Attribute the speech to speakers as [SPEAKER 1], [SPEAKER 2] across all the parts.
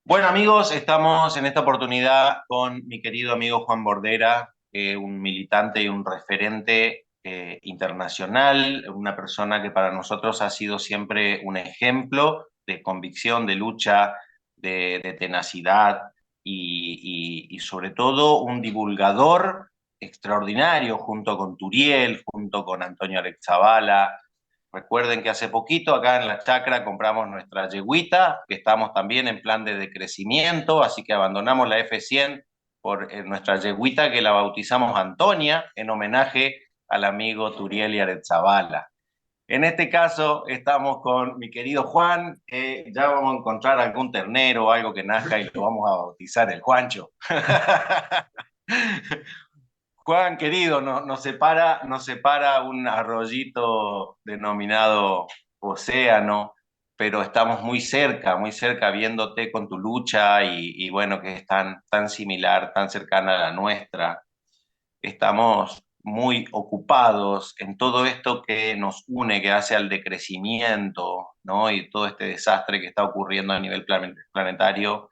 [SPEAKER 1] Bueno, amigos, estamos en esta oportunidad con mi querido amigo Juan Bordera, un militante y un referente internacional, una persona que para nosotros ha sido siempre un ejemplo de convicción, de lucha, de tenacidad y sobre todo un divulgador extraordinario junto con Turiel, junto con Antonio Alexabala. Recuerden que hace poquito acá en la chacra compramos nuestra yegüita, que estamos también en plan de decrecimiento, así que abandonamos la F100 por nuestra yegüita que la bautizamos Antonia en homenaje al amigo Turiel y Aretzabala. En este caso estamos con mi querido Juan, que ya vamos a encontrar algún ternero o algo que nazca y lo vamos a bautizar el Juancho. Juan, querido, nos separa un arroyito denominado océano, pero estamos muy cerca viéndote con tu lucha y bueno, que es tan similar, tan cercana a la nuestra. Estamos muy ocupados en todo esto que nos une, que hace al decrecimiento, ¿no? Y todo este desastre que está ocurriendo a nivel planetario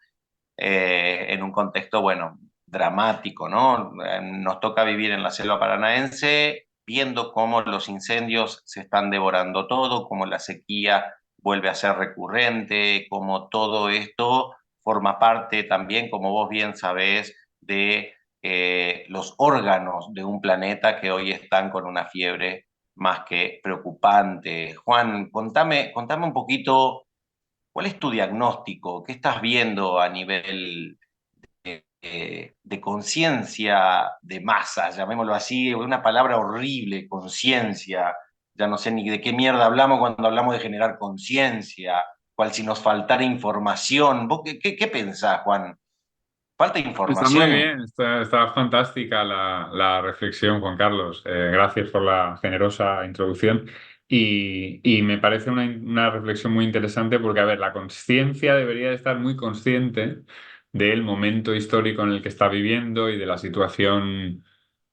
[SPEAKER 1] en un contexto, bueno, dramático, ¿no? Nos toca vivir en la selva paranaense viendo cómo los incendios se están devorando todo, cómo la sequía vuelve a ser recurrente, cómo todo esto forma parte también, como vos bien sabés, de los órganos de un planeta que hoy están con una fiebre más que preocupante. Juan, contame un poquito. ¿Cuál es tu diagnóstico? ¿Qué estás viendo a nivel de conciencia de masa, llamémoslo así? Una palabra horrible, conciencia. Ya no sé ni de qué mierda hablamos cuando hablamos de generar conciencia, cual si nos faltara información. ¿Vos qué pensás, Juan? ¿Falta
[SPEAKER 2] Está muy
[SPEAKER 1] información?
[SPEAKER 2] bien, está fantástica la reflexión, Juan Carlos. Gracias por la generosa introducción. Y me parece una reflexión muy interesante porque, a ver, la conciencia debería de estar muy consciente del momento histórico en el que está viviendo y de la situación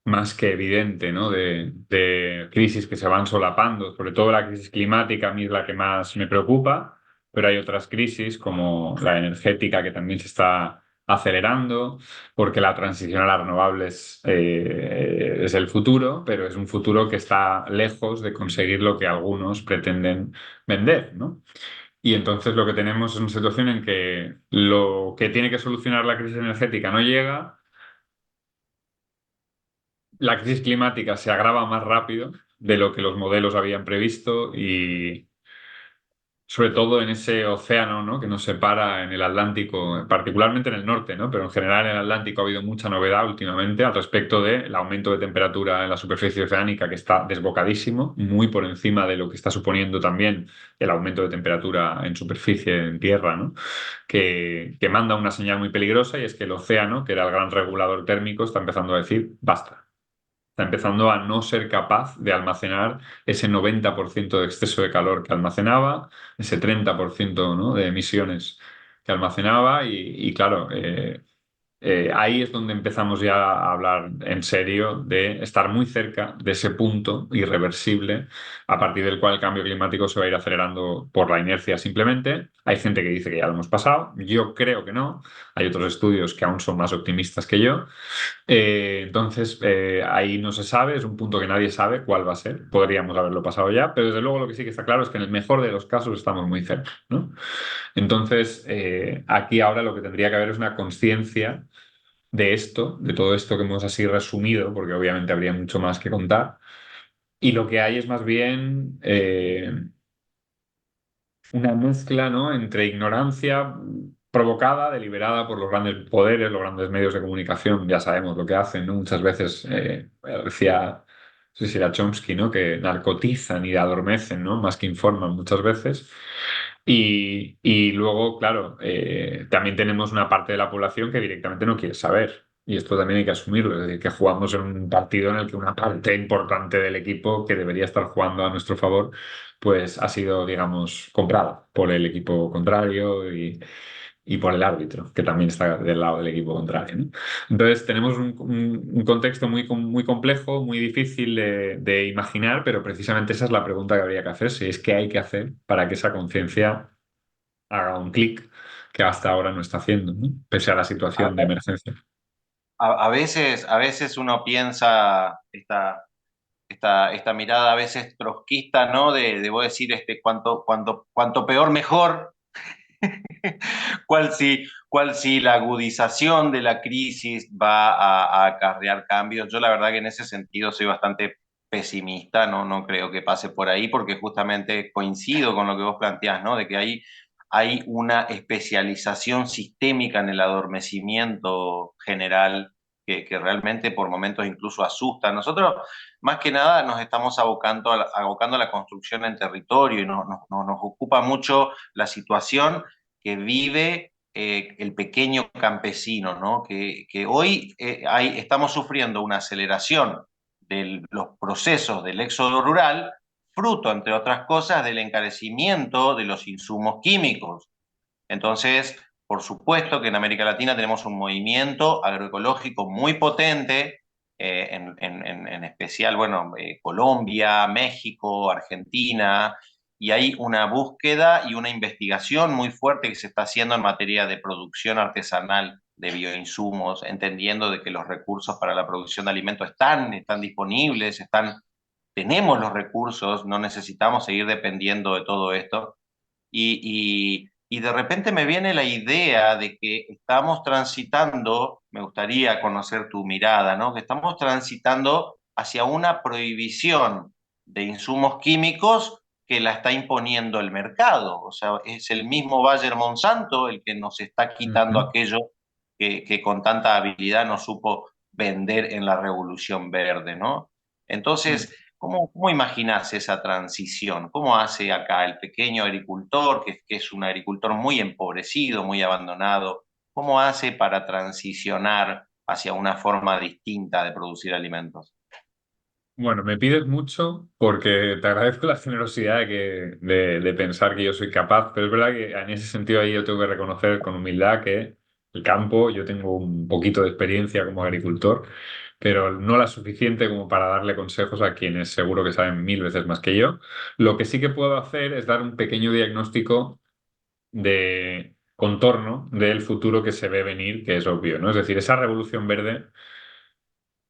[SPEAKER 2] más que evidente, ¿no? De crisis que se van solapando. Sobre todo la crisis climática a mí es la que más me preocupa, pero hay otras crisis como la energética que también se está acelerando, porque la transición a las renovables es el futuro, pero es un futuro que está lejos de conseguir lo que algunos pretenden vender, ¿no? Y entonces lo que tenemos es una situación en que lo que tiene que solucionar la crisis energética no llega, la crisis climática se agrava más rápido de lo que los modelos habían previsto y sobre todo en ese océano, ¿no?, que nos separa en el Atlántico, particularmente en el norte, ¿no? Pero en general en el Atlántico ha habido mucha novedad últimamente al respecto del aumento de temperatura en la superficie oceánica, que está desbocadísimo, muy por encima de lo que está suponiendo también el aumento de temperatura en superficie en tierra, ¿no? Que manda una señal muy peligrosa, y es que el océano, que era el gran regulador térmico, está empezando a decir basta. Está empezando a no ser capaz de almacenar ese 90% de exceso de calor que almacenaba, ese 30%, ¿no?, de emisiones que almacenaba y claro, ahí es donde empezamos ya a hablar en serio de estar muy cerca de ese punto irreversible a partir del cual el cambio climático se va a ir acelerando por la inercia simplemente. Hay gente que dice que ya lo hemos pasado, yo creo que no, hay otros estudios que aún son más optimistas que yo. Entonces, ahí no se sabe, es un punto que nadie sabe cuál va a ser. Podríamos haberlo pasado ya, pero desde luego lo que sí que está claro es que en el mejor de los casos estamos muy cerca, ¿no? Entonces, aquí ahora lo que tendría que haber es una conciencia de esto, de todo esto que hemos así resumido, porque obviamente habría mucho más que contar. Y lo que hay es más bien una mezcla, ¿no?, entre ignorancia provocada, deliberada por los grandes poderes, los grandes medios de comunicación. Ya sabemos lo que hacen, ¿no? Muchas veces, decía, no sé si era Chomsky, ¿no?, que narcotizan y adormecen, ¿no?, más que informan muchas veces. Y luego, claro, también tenemos una parte de la población que directamente no quiere saber. Y esto también hay que asumirlo, es decir, que jugamos en un partido en el que una parte importante del equipo que debería estar jugando a nuestro favor, pues ha sido, digamos, comprada por el equipo contrario y por el árbitro, que también está del lado del equipo contrario, ¿no? Entonces tenemos un contexto muy complejo, muy difícil de imaginar, pero precisamente esa es la pregunta que habría que hacerse, es qué hay que hacer para que esa conciencia haga un clic, que hasta ahora no está haciendo, ¿no? Pese a la situación de emergencia.
[SPEAKER 1] A veces uno piensa esta mirada a veces trotskista, ¿no? De vos decir cuanto peor mejor, cuál si la agudización de la crisis va a acarrear cambios. Yo la verdad que en ese sentido soy bastante pesimista, ¿no? No creo que pase por ahí porque justamente coincido con lo que vos planteás, ¿no? De que hay una especialización sistémica en el adormecimiento general que realmente por momentos incluso asusta. Nosotros más que nada nos estamos abocando a la construcción en territorio y nos ocupa mucho la situación que vive el pequeño campesino, ¿no? Que hoy estamos sufriendo una aceleración de los procesos del éxodo rural, fruto, entre otras cosas, del encarecimiento de los insumos químicos. Entonces, por supuesto que en América Latina tenemos un movimiento agroecológico muy potente, en especial, bueno, Colombia, México, Argentina, y hay una búsqueda y una investigación muy fuerte que se está haciendo en materia de producción artesanal de bioinsumos, entendiendo de que los recursos para la producción de alimentos están disponibles, tenemos los recursos, no necesitamos seguir dependiendo de todo esto. Y de repente me viene la idea de que estamos transitando, me gustaría conocer tu mirada, ¿no? Que estamos transitando hacia una prohibición de insumos químicos que la está imponiendo el mercado. O sea, es el mismo Bayer Monsanto el que nos está quitando
[SPEAKER 2] Ujú.
[SPEAKER 1] aquello que con tanta habilidad nos supo vender en la Revolución Verde, ¿no? Entonces, ¿cómo imaginás esa transición? ¿Cómo hace acá el pequeño agricultor, que es un agricultor muy empobrecido, muy abandonado? ¿Cómo hace para transicionar hacia una forma distinta de producir alimentos?
[SPEAKER 2] Bueno, me pides mucho porque te agradezco la generosidad de pensar que yo soy capaz, pero es verdad que en ese sentido ahí yo tengo que reconocer con humildad que el campo, yo tengo un poquito de experiencia como agricultor, pero no la suficiente como para darle consejos a quienes seguro que saben mil veces más que yo. Lo que sí que puedo hacer es dar un pequeño diagnóstico de contorno del futuro que se ve venir, que es obvio, ¿no? Es decir, esa revolución verde.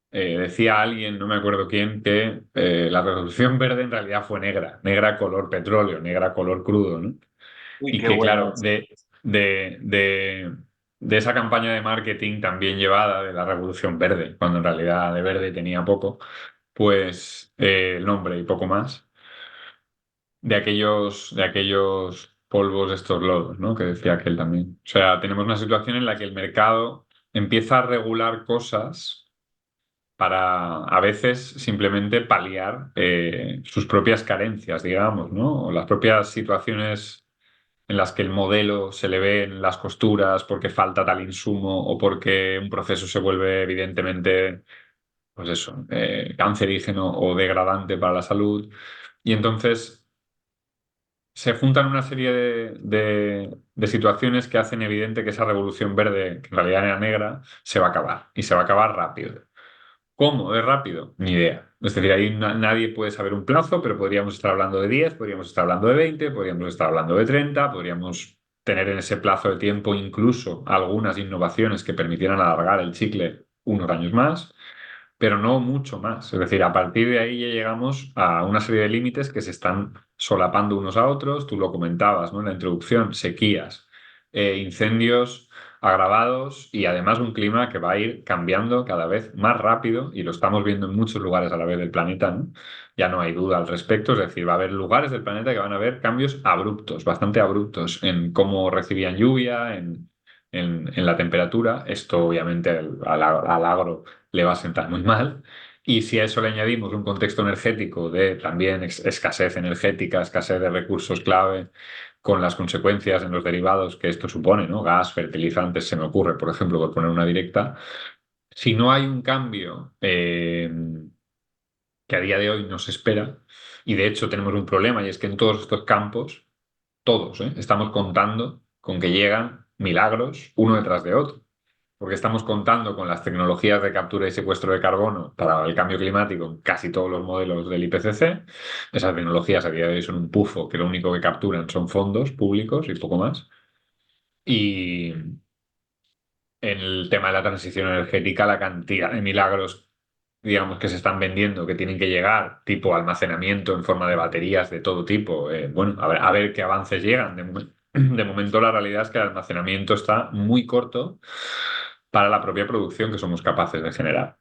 [SPEAKER 2] Decía alguien, no me acuerdo quién, que la revolución verde en realidad fue negra, negra color petróleo, negra color crudo, ¿no?
[SPEAKER 1] Uy,
[SPEAKER 2] Y
[SPEAKER 1] qué
[SPEAKER 2] que
[SPEAKER 1] bueno
[SPEAKER 2] claro,
[SPEAKER 1] eso.
[SPEAKER 2] de, de, de esa campaña de marketing también llevada de la revolución verde, cuando en realidad de verde tenía poco, pues el nombre y poco más, de aquellos polvos, estos lodos, ¿no? Que decía aquel también. O sea, tenemos una situación en la que el mercado empieza a regular cosas para a veces simplemente paliar sus propias carencias, digamos, ¿no? O las propias situaciones en las que el modelo se le ve en las costuras porque falta tal insumo o porque un proceso se vuelve evidentemente, pues eso, cancerígeno o degradante para la salud. Y entonces se juntan una serie de situaciones que hacen evidente que esa revolución verde, que en realidad era negra, se va a acabar y se va a acabar rápido. ¿Cómo? ¿Es rápido? Ni idea. Es decir, ahí nadie puede saber un plazo, pero podríamos estar hablando de 10, podríamos estar hablando de 20, podríamos estar hablando de 30, podríamos tener en ese plazo de tiempo incluso algunas innovaciones que permitieran alargar el chicle unos años más, pero no mucho más. Es decir, a partir de ahí ya llegamos a una serie de límites que se están solapando unos a otros. Tú lo comentabas, ¿no? En la introducción, sequías, incendios agravados y además un clima que va a ir cambiando cada vez más rápido y lo estamos viendo en muchos lugares a la vez del planeta, ¿no? Ya no hay duda al respecto, es decir, va a haber lugares del planeta que van a haber cambios abruptos, bastante abruptos en cómo recibían lluvia, en la temperatura. Esto obviamente al agro le va a sentar muy mal. Y si a eso le añadimos un contexto energético de también escasez energética, escasez de recursos clave, con las consecuencias en los derivados que esto supone, ¿no? Gas, fertilizantes, se me ocurre, por ejemplo, por poner una directa. Si no hay un cambio que a día de hoy no se espera, y de hecho tenemos un problema, y es que en todos estos campos, todos, estamos contando con que llegan milagros uno detrás de otro porque estamos contando con las tecnologías de captura y secuestro de carbono para el cambio climático en casi todos los modelos del IPCC. Esas tecnologías a día de hoy son un pufo que lo único que capturan son fondos públicos y poco más. Y en el tema de la transición energética, la cantidad de milagros, digamos, que se están vendiendo, que tienen que llegar, tipo almacenamiento en forma de baterías de todo tipo. Bueno, a ver qué avances llegan. De momento, la realidad es que el almacenamiento está muy corto para la propia producción que somos capaces de generar.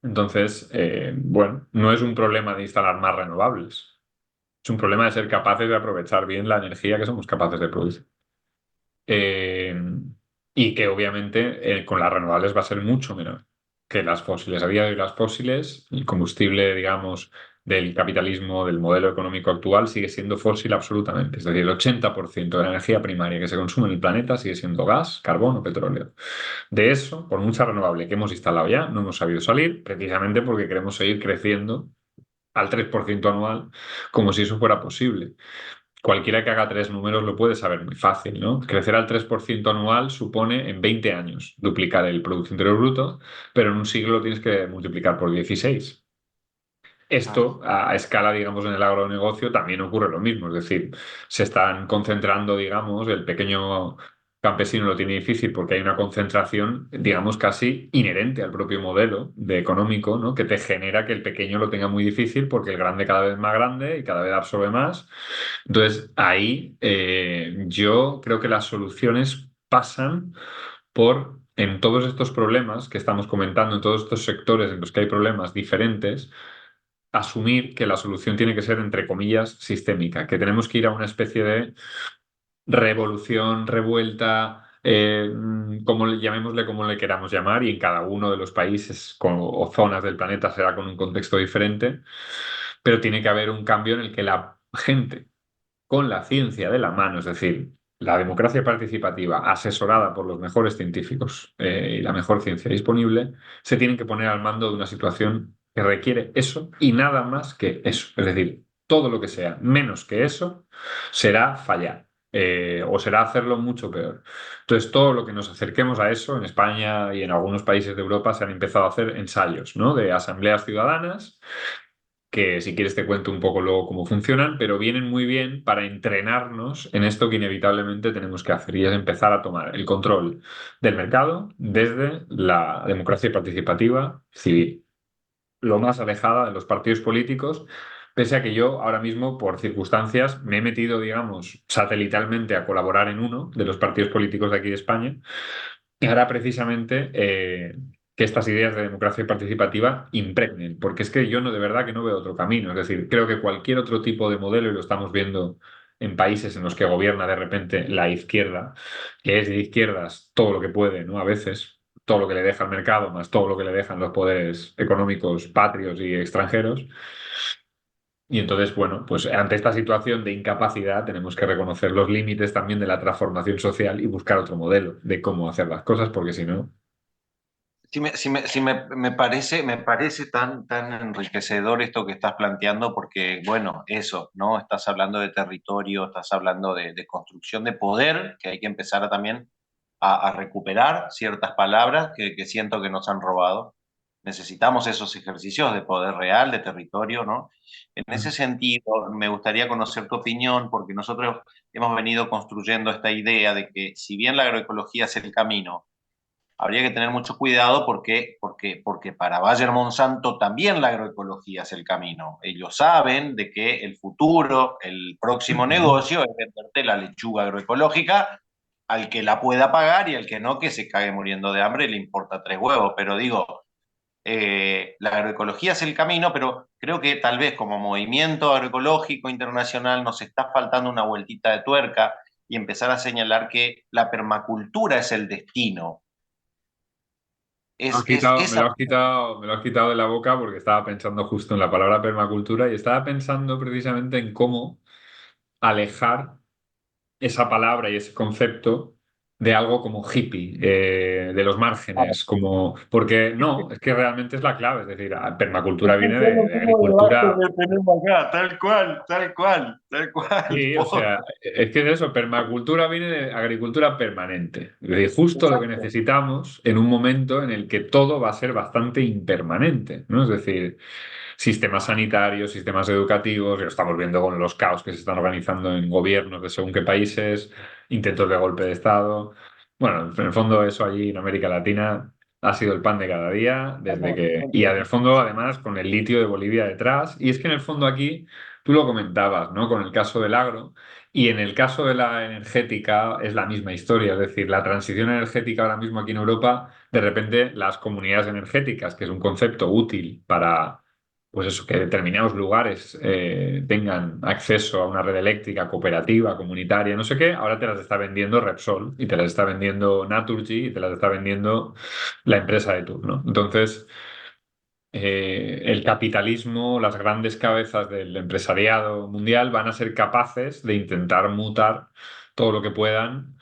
[SPEAKER 2] Entonces, bueno, no es un problema de instalar más renovables, es un problema de ser capaces de aprovechar bien la energía que somos capaces de producir. Eh, y que obviamente con las renovables va a ser mucho menor que las fósiles. A día de hoy las fósiles, el combustible, digamos, del capitalismo, del modelo económico actual, sigue siendo fósil absolutamente. Es decir, el 80% de la energía primaria que se consume en el planeta sigue siendo gas, carbón o petróleo. De eso, por mucha renovable que hemos instalado ya, no hemos sabido salir, precisamente porque queremos seguir creciendo al 3% anual, como si eso fuera posible. Cualquiera que haga tres números lo puede saber muy fácil, ¿no? Crecer al 3% anual supone en 20 años duplicar el Producto Interior Bruto, pero en un siglo lo tienes que multiplicar por 16.
[SPEAKER 1] Claro.
[SPEAKER 2] Esto, a escala, digamos, en el agronegocio también ocurre lo mismo, es decir, se están concentrando, digamos, el pequeño campesino lo tiene difícil porque hay una concentración, digamos, casi inherente al propio modelo de económico, ¿no? Que te genera que el pequeño lo tenga muy difícil porque el grande cada vez es más grande y cada vez absorbe más. Entonces, ahí yo creo que las soluciones pasan por, en todos estos problemas que estamos comentando, en todos estos sectores en los que hay problemas diferentes, asumir que la solución tiene que ser, entre comillas, sistémica, que tenemos que ir a una especie de revolución, revuelta, llamémosle como le queramos llamar, y en cada uno de los países o zonas del planeta será con un contexto diferente, pero tiene que haber un cambio en el que la gente, con la ciencia de la mano, es decir, la democracia participativa, asesorada por los mejores científicos y la mejor ciencia disponible, se tienen que poner al mando de una situación que requiere eso y nada más que eso. Es decir, todo lo que sea menos que eso será fallar. O será hacerlo mucho peor. Entonces, todo lo que nos acerquemos a eso, en España y en algunos países de Europa se han empezado a hacer ensayos, ¿no? De asambleas ciudadanas que si quieres te cuento un poco luego cómo funcionan, pero vienen muy bien para entrenarnos en esto que inevitablemente tenemos que hacer, y es empezar a tomar el control del mercado desde la democracia participativa civil, lo más alejada de los partidos políticos, pese a que yo ahora mismo, por circunstancias, me he metido, digamos, satelitalmente a colaborar en uno de los partidos políticos de aquí de España, y ahora precisamente que estas ideas de democracia participativa impregnen, porque es que yo no, de verdad que no veo otro camino. Es decir, creo que cualquier otro tipo de modelo, y lo estamos viendo en países en los que gobierna de repente la izquierda, que es de izquierdas todo lo que puede, ¿no? A veces, todo lo que le deja el mercado, más todo lo que le dejan los poderes económicos patrios y extranjeros. Y entonces, bueno, pues ante esta situación de incapacidad tenemos que reconocer los límites también de la transformación social y buscar otro modelo de cómo hacer las cosas, porque si no...
[SPEAKER 1] Me parece tan enriquecedor esto que estás planteando, porque, bueno, eso, ¿no? Estás hablando de territorio, estás hablando de construcción de poder, que hay que empezar también a recuperar ciertas palabras que siento que nos han robado. Necesitamos esos ejercicios de poder real, de territorio, ¿no? En ese sentido, me gustaría conocer tu opinión, porque nosotros hemos venido construyendo esta idea de que si bien la agroecología es el camino, habría que tener mucho cuidado porque para Bayer Monsanto también la agroecología es el camino. Ellos saben de que el futuro, el próximo
[SPEAKER 2] Ujú.
[SPEAKER 1] negocio es venderte la lechuga agroecológica al que la pueda pagar, y al que no, que se cague muriendo de hambre y le importa tres huevos. Pero digo, la agroecología es el camino, pero creo que tal vez como movimiento agroecológico internacional nos está faltando una vueltita de tuerca y empezar a señalar que la permacultura es el destino. Es
[SPEAKER 2] Me
[SPEAKER 1] esa.
[SPEAKER 2] lo has quitado, me lo has quitado de la boca porque estaba pensando justo en la palabra permacultura y estaba pensando precisamente en cómo alejar esa palabra y ese concepto de algo como hippie, de los márgenes, como... Porque no, es que realmente es la clave, es decir, permacultura viene de
[SPEAKER 1] ¿Cómo debate
[SPEAKER 2] agricultura.
[SPEAKER 1] que tenemos acá? Tal cual, tal cual, tal cual.
[SPEAKER 2] Sí, o sea, es que es eso, permacultura viene de agricultura permanente. Es decir, justo lo que
[SPEAKER 1] Exacto.
[SPEAKER 2] necesitamos en un momento en el que todo va a ser bastante impermanente, ¿no? Es decir, sistemas sanitarios, sistemas educativos, y lo estamos viendo con los caos que se están organizando en gobiernos de según qué países, intentos de golpe de Estado. Bueno, en el fondo eso allí en América Latina ha sido el pan de cada día, desde que... Y en el fondo, además, con el litio de Bolivia detrás. Y es que en el fondo aquí, tú lo comentabas, ¿no? Con el caso del agro. Y en el caso de la energética es la misma historia, es decir, la transición energética ahora mismo aquí en Europa, de repente las comunidades energéticas, que es un concepto útil para, pues eso, que determinados lugares tengan acceso a una red eléctrica cooperativa, comunitaria, no sé qué, ahora te las está vendiendo Repsol y te las está vendiendo Naturgy y te las está vendiendo la empresa de turno. Entonces el capitalismo, las grandes cabezas del empresariado mundial van a ser capaces de intentar mutar todo lo que puedan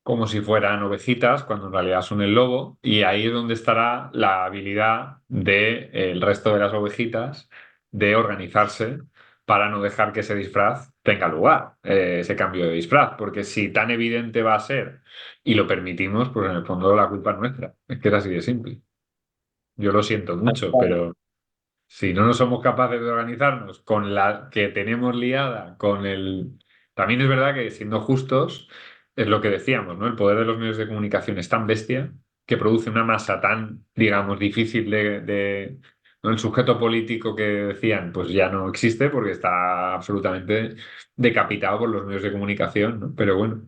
[SPEAKER 2] como si fueran ovejitas, cuando en realidad son el lobo, y ahí es donde estará la habilidad del resto de las ovejitas de organizarse para no dejar que ese disfraz tenga lugar, ese cambio de disfraz, porque si tan evidente va a ser y lo permitimos, pues en el fondo la culpa es nuestra. Es que es así de simple. Yo lo siento mucho, pero si no nos somos capaces de organizarnos con la que tenemos liada, con el... También es verdad que siendo justos, es lo que decíamos, ¿no? El poder de los medios de comunicación es tan bestia que produce una masa tan, digamos, difícil ¿no? El sujeto político que decían, pues ya no existe porque está absolutamente decapitado por los medios de comunicación, ¿no? Pero bueno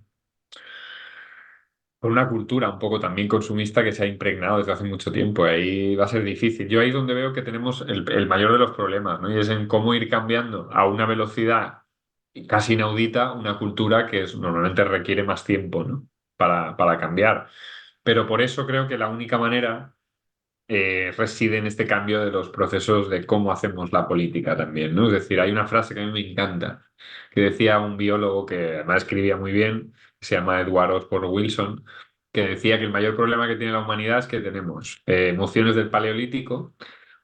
[SPEAKER 2] por una cultura un poco también consumista que se ha impregnado desde hace mucho tiempo. Ahí va a ser difícil. Yo ahí es donde veo que tenemos el mayor de los problemas, ¿no? Y es en cómo ir cambiando a una velocidad casi inaudita una cultura que normalmente requiere más tiempo, ¿no? Para cambiar. Pero por eso creo que la única manera reside en este cambio de los procesos de cómo hacemos la política también, ¿no? Es decir, hay una frase que a mí me encanta, que decía un biólogo que además escribía muy bien, que se llama Edward Osborne Wilson, que decía que el mayor problema que tiene la humanidad es que tenemos emociones del Paleolítico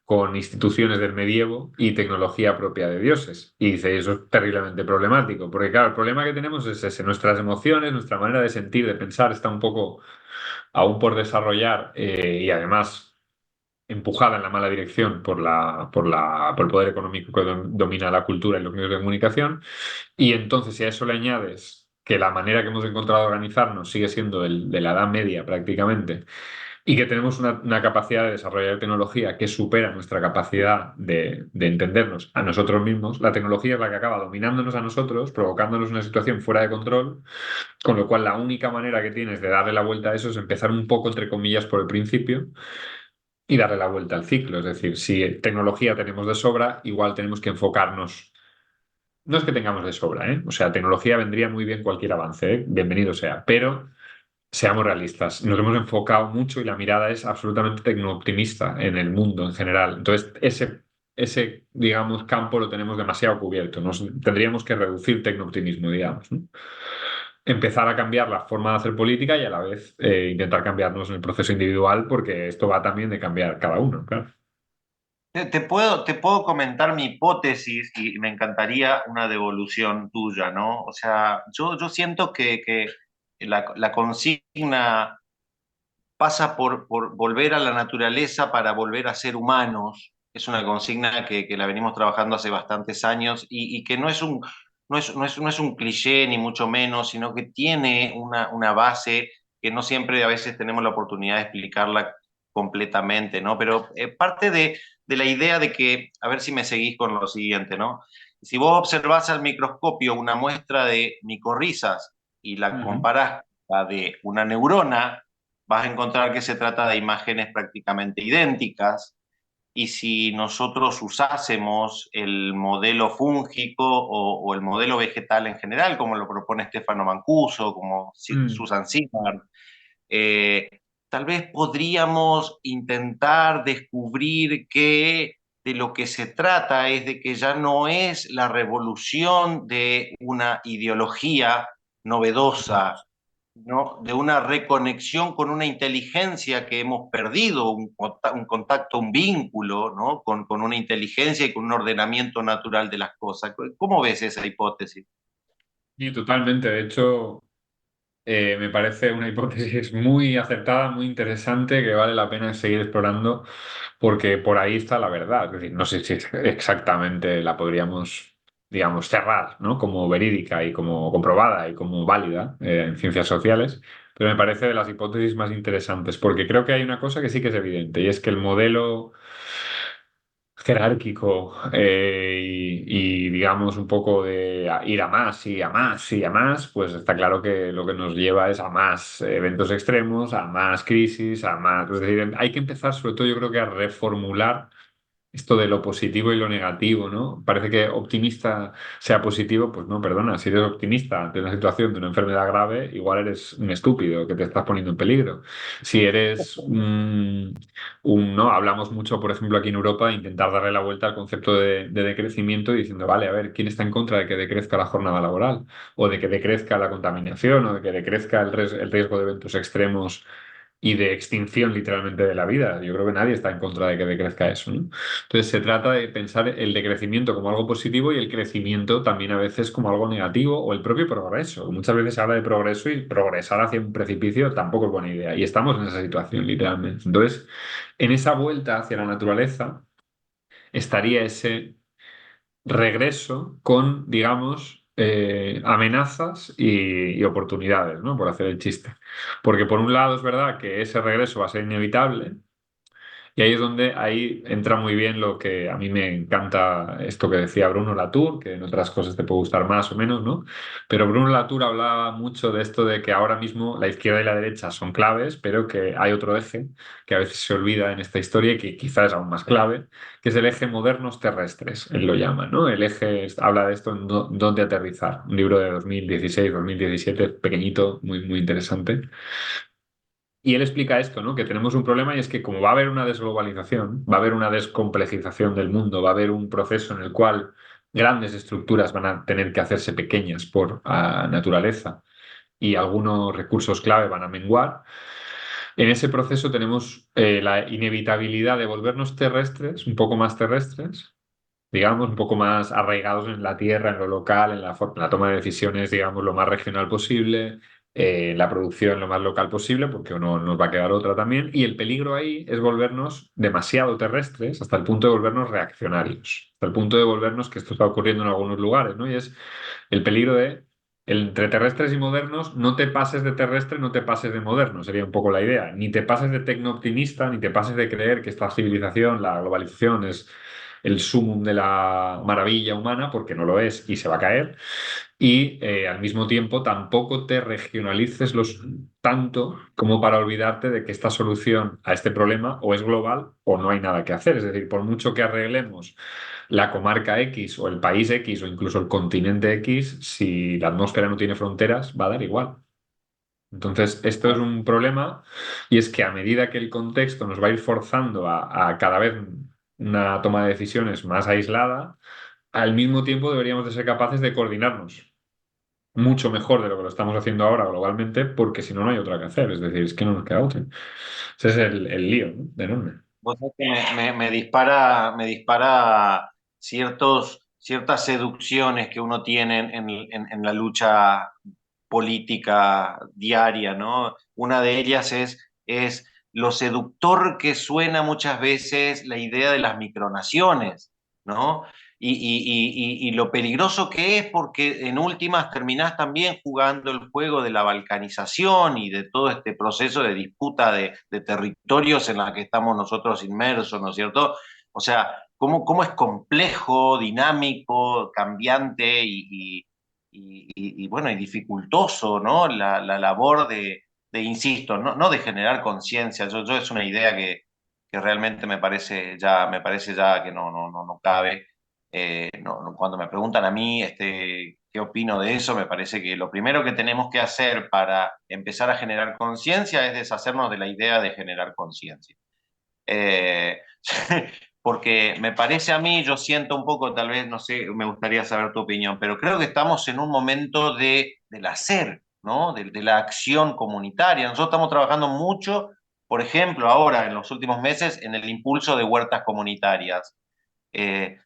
[SPEAKER 2] con instituciones del medievo y tecnología propia de dioses. Y dice, eso es terriblemente problemático, porque claro, el problema que tenemos es ese, nuestras emociones, nuestra manera de sentir, de pensar está un poco aún por desarrollar y además empujada en la mala dirección por el poder económico que domina la cultura y los medios de comunicación. Y entonces, si a eso le añades que la manera que hemos encontrado de organizarnos sigue siendo el de la Edad Media prácticamente, y que tenemos una capacidad de desarrollar tecnología que supera nuestra capacidad de entendernos a nosotros mismos, la tecnología es la que acaba dominándonos a nosotros, provocándonos una situación fuera de control, con lo cual la única manera que tienes de darle la vuelta a eso es empezar un poco, entre comillas, por el principio y darle la vuelta al ciclo. Es decir, si tecnología tenemos de sobra, igual tenemos que enfocarnos. No es que tengamos de sobra, ¿eh? O sea, tecnología vendría muy bien cualquier avance, ¿eh? Bienvenido sea, pero seamos realistas. Nos hemos enfocado mucho y la mirada es absolutamente tecno-optimista en el mundo en general. Entonces, ese, digamos, campo lo tenemos demasiado cubierto. Tendríamos que reducir tecno-optimismo, digamos, ¿no? Empezar a cambiar la forma de hacer política y a la vez intentar cambiarnos en el proceso individual, porque esto va también de cambiar cada uno, claro.
[SPEAKER 1] Te puedo comentar mi hipótesis y me encantaría una devolución tuya, ¿no? O sea, yo siento que la consigna pasa por volver a la naturaleza para volver a ser humanos. Es una consigna que la venimos trabajando hace bastantes años y que no es un cliché ni mucho menos, sino que tiene una base que no siempre a veces tenemos la oportunidad de explicarla completamente, ¿no? Pero parte de la idea de que, a ver si me seguís con lo siguiente, ¿no? Si vos observás al microscopio una muestra de micorrizas y la
[SPEAKER 2] Ujú.
[SPEAKER 1] comparás con la de una neurona, vas a encontrar que se trata de imágenes prácticamente idénticas. Y si nosotros usásemos el modelo fúngico o el modelo vegetal en general, como lo propone Stefano Mancuso, como
[SPEAKER 2] Mm.
[SPEAKER 1] Susan Simard, eh, tal vez podríamos intentar descubrir que de lo que se trata es de que ya no es la revolución de una ideología novedosa, ¿no? De una reconexión con una inteligencia que hemos perdido, un contacto, un vínculo, ¿no? Con una inteligencia y con un ordenamiento natural de las cosas. ¿Cómo ves esa hipótesis?
[SPEAKER 2] Y totalmente, de hecho, me parece una hipótesis muy acertada, muy interesante, que vale la pena seguir explorando, porque por ahí está la verdad. Es decir, no sé si exactamente la podríamos digamos, cerrar, ¿no? Como verídica y como comprobada y como válida en ciencias sociales, pero me parece de las hipótesis más interesantes, porque creo que hay una cosa que sí que es evidente, y es que el modelo jerárquico digamos un poco de ir a más y a más y a más, pues está claro que lo que nos lleva es a más eventos extremos, a más crisis, a más... Es decir, hay que empezar sobre todo yo creo que a reformular esto de lo positivo y lo negativo, ¿no? Parece que optimista sea positivo, pues no, perdona, si eres optimista ante una situación de una enfermedad grave, igual eres un estúpido que te estás poniendo en peligro. Si eres no, hablamos mucho, por ejemplo, aquí en Europa, de intentar darle la vuelta al concepto de decrecimiento diciendo, vale, a ver, ¿quién está en contra de que decrezca la jornada laboral? O de que decrezca la contaminación, o de que decrezca el riesgo de eventos extremos y de extinción literalmente de la vida. Yo creo que nadie está en contra de que decrezca eso, ¿no? Entonces se trata de pensar el decrecimiento como algo positivo y el crecimiento también a veces como algo negativo o el propio progreso. Muchas veces se habla de progreso y progresar hacia un precipicio tampoco es buena idea. Y estamos en esa situación literalmente. Entonces, en esa vuelta hacia la naturaleza estaría ese regreso con, digamos, amenazas y oportunidades, ¿no? Por hacer el chiste. Porque por un lado es verdad que ese regreso va a ser inevitable, y ahí es donde ahí entra muy bien lo que a mí me encanta, esto que decía Bruno Latour, que en otras cosas te puede gustar más o menos, ¿no? Pero Bruno Latour hablaba mucho de esto de que ahora mismo la izquierda y la derecha son claves, pero que hay otro eje que a veces se olvida en esta historia y que quizás es aún más clave, que es el eje modernos terrestres, él lo llama, ¿no? El eje habla de esto en dónde aterrizar, un libro de 2016, 2017, pequeñito, muy, muy interesante. Y él explica esto, ¿no? Que tenemos un problema y es que como va a haber una desglobalización, va a haber una descomplejización del mundo, va a haber un proceso en el cual grandes estructuras van a tener que hacerse pequeñas por naturaleza y algunos recursos clave van a menguar. En ese proceso tenemos la inevitabilidad de volvernos terrestres, un poco más terrestres, digamos, un poco más arraigados en la tierra, en lo local, en la toma de decisiones, digamos, lo más regional posible, la producción lo más local posible, porque no nos va a quedar otra también. Y el peligro ahí es volvernos demasiado terrestres hasta el punto de volvernos reaccionarios, hasta el punto de volvernos, que esto está ocurriendo en algunos lugares, ¿no? Y es el peligro de... Entre terrestres y modernos, no te pases de terrestre, no te pases de moderno, sería un poco la idea. Ni te pases de tecno-optimista, ni te pases de creer que esta civilización, la globalización, es el sumum de la maravilla humana, porque no lo es y se va a caer, y al mismo tiempo tampoco te regionalices tanto como para olvidarte de que esta solución a este problema o es global o no hay nada que hacer. Es decir, por mucho que arreglemos la comarca X o el país X o incluso el continente X, si la atmósfera no tiene fronteras, va a dar igual. Entonces, esto es un problema y es que a medida que el contexto nos va a ir forzando a cada vez una toma de decisiones más aislada, al mismo tiempo deberíamos de ser capaces de coordinarnos mucho mejor de lo que lo estamos haciendo ahora globalmente, porque si no, no hay otra que hacer. Es decir, es que no nos queda otra. Ese es el lío, ¿no? De enorme.
[SPEAKER 1] Vos sabés que me dispara ciertas seducciones que uno tiene en la lucha política diaria, ¿no? Una de ellas es lo seductor que suena muchas veces la idea de las micronaciones, ¿no? Y lo peligroso que es porque en últimas terminás también jugando el juego de la balcanización y de todo este proceso de disputa de territorios en la que estamos nosotros inmersos, ¿no es cierto? O sea, cómo es complejo, dinámico, cambiante bueno, y dificultoso, ¿no? La labor insisto, no de generar conciencia. Yo es una idea que realmente me parece ya que no cabe. Cuando me preguntan a mí qué opino de eso, me parece que lo primero que tenemos que hacer para empezar a generar conciencia es deshacernos de la idea de generar conciencia. Eh, porque me parece a mí, yo siento un poco, tal vez, no sé, me gustaría saber tu opinión, pero creo que estamos en un momento del hacer, ¿no? De la acción comunitaria. Nosotros estamos trabajando mucho, por ejemplo, ahora, en los últimos meses, en el impulso de huertas comunitarias.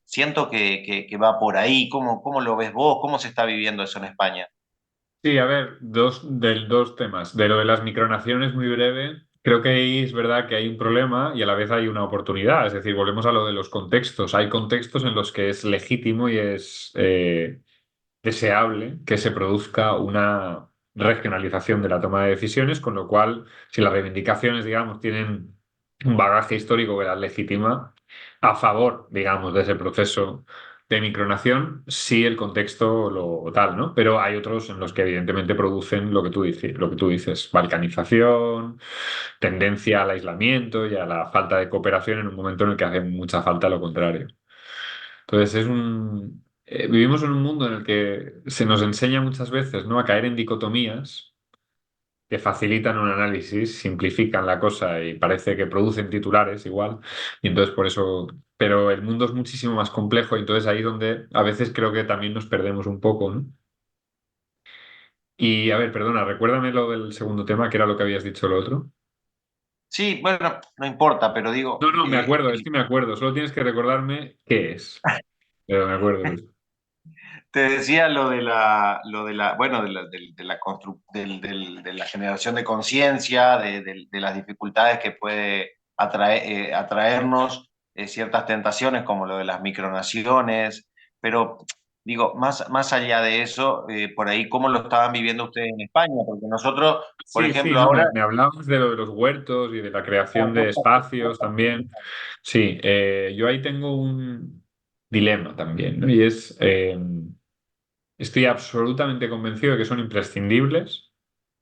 [SPEAKER 1] Siento que va por ahí. ¿Cómo lo ves vos? ¿Cómo se está viviendo eso en España?
[SPEAKER 2] Sí, a ver, dos temas. De lo de las micronaciones, muy breve. Creo que ahí es verdad que hay un problema y a la vez hay una oportunidad. Es decir, volvemos a lo de los contextos. Hay contextos en los que es legítimo y es deseable que se produzca una regionalización de la toma de decisiones, con lo cual, si las reivindicaciones, digamos, tienen un bagaje histórico que las legitima a favor, digamos, de ese proceso de micronación, sí el contexto lo tal, ¿no? Pero hay otros en los que evidentemente producen lo que tú dices, balcanización, tendencia al aislamiento y a la falta de cooperación en un momento en el que hace mucha falta lo contrario. Entonces vivimos en un mundo en el que se nos enseña muchas veces, ¿no?, a caer en dicotomías que facilitan un análisis, simplifican la cosa y parece que producen titulares igual. Y entonces por eso, pero el mundo es muchísimo más complejo y entonces ahí es donde a veces creo que también nos perdemos un poco, ¿no? Y a ver, perdona, recuérdame lo del segundo tema, que era lo que habías dicho lo otro.
[SPEAKER 1] Sí, bueno, no importa, pero digo,
[SPEAKER 2] No, no, me acuerdo, es que me acuerdo, solo tienes que recordarme qué es. Pero me acuerdo de eso.
[SPEAKER 1] te decía bueno, de la generación de conciencia, de las dificultades que puede atraernos ciertas tentaciones como lo de las micronaciones, pero digo, más allá de eso, por ahí, ¿cómo lo estaban viviendo ustedes en España? Porque nosotros, por
[SPEAKER 2] Sí, sí,
[SPEAKER 1] ejemplo,
[SPEAKER 2] no,
[SPEAKER 1] ahora...
[SPEAKER 2] me hablabas de lo de los huertos y de la creación de espacios también. Sí, yo ahí tengo un dilema también, ¿no? Y es, estoy absolutamente convencido de que son imprescindibles,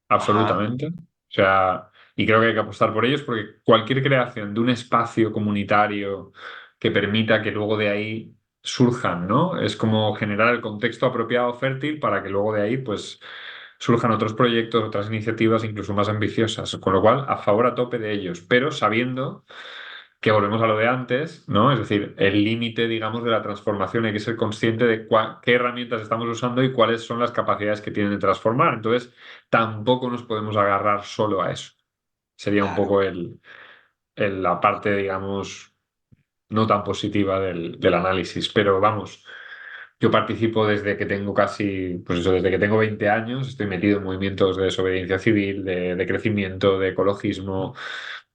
[SPEAKER 1] Ajá,
[SPEAKER 2] absolutamente. O sea, y creo que hay que apostar por ellos porque cualquier creación de un espacio comunitario que permita que luego de ahí surjan, ¿no? Es como generar el contexto apropiado, fértil, para que luego de ahí, pues, surjan otros proyectos, otras iniciativas incluso más ambiciosas. Con lo cual, a favor a tope de ellos, pero sabiendo que volvemos a lo de antes, ¿no? Es decir, el límite, digamos, de la transformación, hay que ser consciente de qué herramientas estamos usando y cuáles son las capacidades que tienen de transformar. Entonces, tampoco nos podemos agarrar solo a eso. Sería un
[SPEAKER 1] claro.
[SPEAKER 2] poco la parte, digamos, no tan positiva del análisis. Pero vamos, yo participo desde que tengo casi, pues eso, desde que tengo 20 años, estoy metido en movimientos de desobediencia civil, de crecimiento, de ecologismo,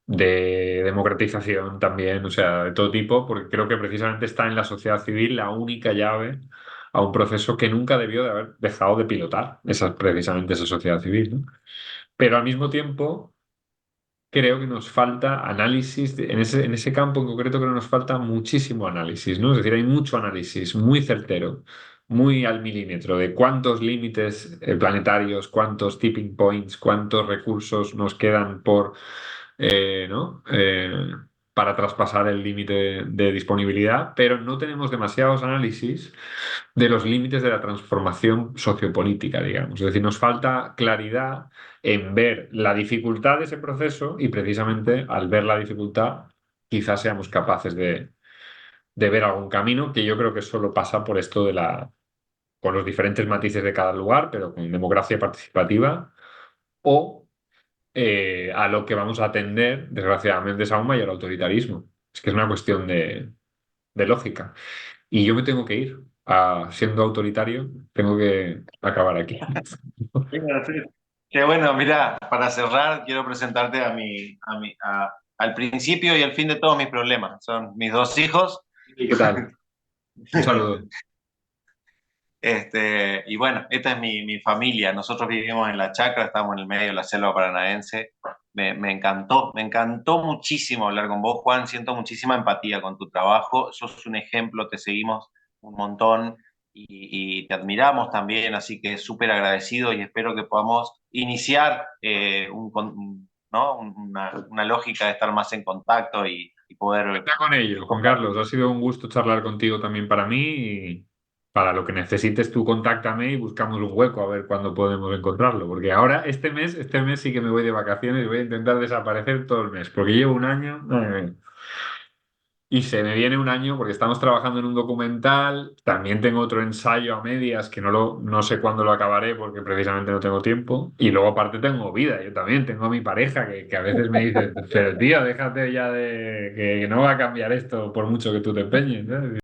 [SPEAKER 2] de democratización también, o sea, de todo tipo, porque creo que precisamente está en la sociedad civil la única llave a un proceso que nunca debió de haber dejado de pilotar, precisamente esa sociedad civil, ¿no? Pero al mismo tiempo creo que nos falta análisis, en ese campo en concreto creo que nos falta muchísimo análisis, ¿no? Es decir, hay mucho análisis muy certero, muy al milímetro de cuántos límites planetarios, cuántos tipping points, cuántos recursos nos quedan ¿no? Para traspasar el límite de disponibilidad, pero no tenemos demasiados análisis de los límites de la transformación sociopolítica, digamos. Es decir, nos falta claridad en ver la dificultad de ese proceso y precisamente al ver la dificultad quizás seamos capaces de ver algún camino que yo creo que solo pasa por esto con los diferentes matices de cada lugar, pero con democracia participativa o a lo que vamos a atender, desgraciadamente, es a un mayor autoritarismo. Es que es una cuestión de lógica. Y yo me tengo que ir. Siendo autoritario, tengo que acabar aquí.
[SPEAKER 1] Bueno, sí. Qué bueno, mira, para cerrar, quiero presentarte al principio y al fin de todos mis problemas. Son mis dos hijos.
[SPEAKER 2] ¿Y qué tal? Un saludo.
[SPEAKER 1] Y bueno, esta es mi familia. Nosotros vivimos en la chacra, estamos en el medio de la selva paranaense. Me encantó muchísimo hablar con vos, Juan. Siento muchísima empatía con tu trabajo. Sos un ejemplo, te seguimos un montón y te admiramos también. Así que súper agradecido y espero que podamos iniciar ¿no? una lógica de estar más en contacto y poder...
[SPEAKER 2] Cuenta con ello, Juan Carlos. Ha sido un gusto charlar contigo también para mí y para lo que necesites tú contáctame y buscamos un hueco a ver cuándo podemos encontrarlo. Porque ahora este mes sí que me voy de vacaciones y voy a intentar desaparecer todo el mes porque llevo un año. Madre mía. Y se me viene un año porque estamos trabajando en un documental. También tengo otro ensayo a medias que no sé cuándo lo acabaré porque precisamente no tengo tiempo. Y luego aparte tengo vida. Yo también tengo a mi pareja que a veces me dice, pero tío, déjate ya que no va a cambiar esto por mucho que tú te empeñes, ¿sabes?